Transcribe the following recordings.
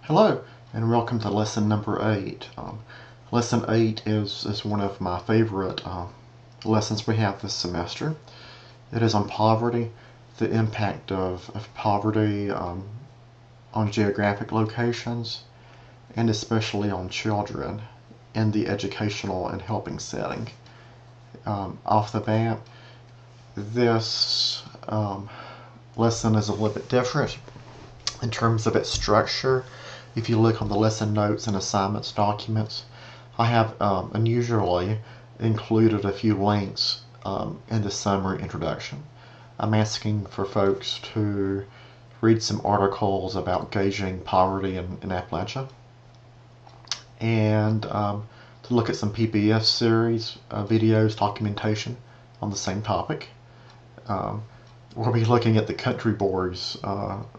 Hello, and welcome to lesson number 8. Lesson 8 is one of my favorite lessons we have this semester. It is on poverty, the impact of poverty on geographic locations, and especially on children in the educational and helping setting. Off the bat, this lesson is a little bit different in terms of its structure. If you look on the lesson notes and assignments documents, I have unusually included a few links in the summary introduction. I'm asking for folks to read some articles about gauging poverty in Appalachia and to look at some PBS series, videos, documentation on the same topic. We'll be looking at the country boards,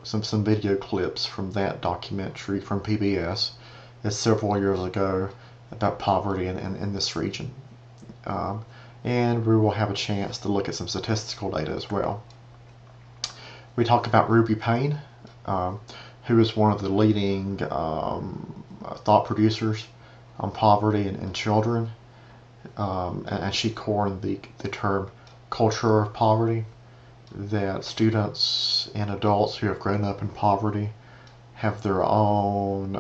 some video clips from that documentary from PBS several years ago about poverty in this region. And we will have a chance to look at some statistical data as well. We talk about Ruby Payne, who is one of the leading thought producers on poverty in children, and she coined the term culture of poverty, that students and adults who have grown up in poverty have their own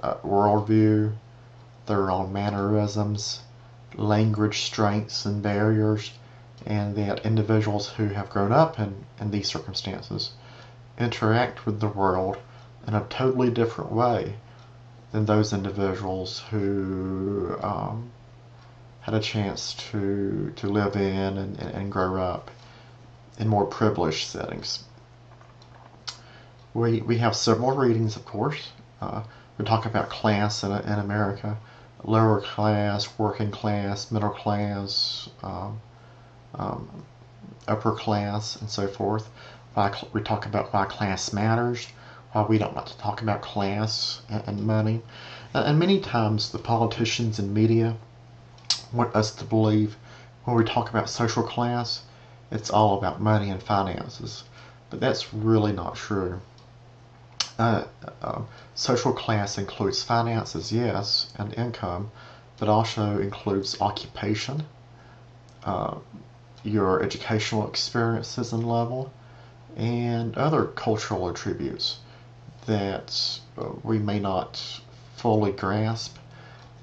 worldview, their own mannerisms, language strengths and barriers, and that individuals who have grown up in these circumstances interact with the world in a totally different way than those individuals who had a chance to live in and grow up in more privileged settings. We have several readings, of course. We talk about class in America: lower class, working class, middle class, upper class, and so forth. We talk about why class matters, why we don't like to talk about class and money. And many times the politicians and media want us to believe when we talk about social class, it's all about money and finances. But that's really not true. Social class includes finances, yes, and income, but also includes occupation, your educational experiences and level, and other cultural attributes that we may not fully grasp.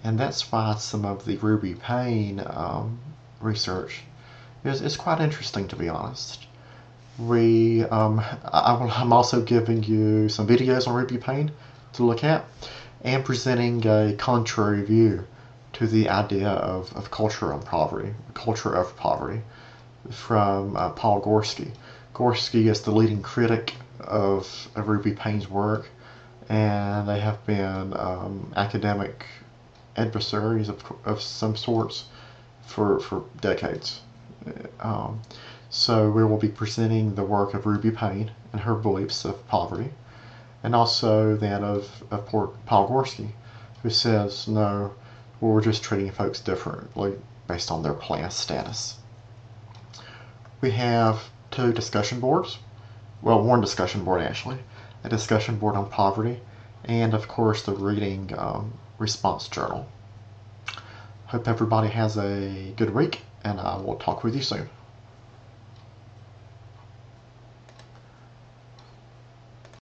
And that's why some of the Ruby Payne research is quite interesting, to be honest. I'm also giving you some videos on Ruby Payne to look at, and presenting a contrary view to the idea of culture of poverty, from Paul Gorski. Gorski is the leading critic of Ruby Payne's work, and they have been academic adversaries of some sorts for decades. So we will be presenting the work of Ruby Payne and her beliefs of poverty, and also that of Paul Gorski, who says, no, we're just treating folks differently based on their class status. We have two discussion boards. Well, one discussion board actually. A discussion board on poverty, and of course the reading response journal. Hope everybody has a good week, and I will talk with you soon.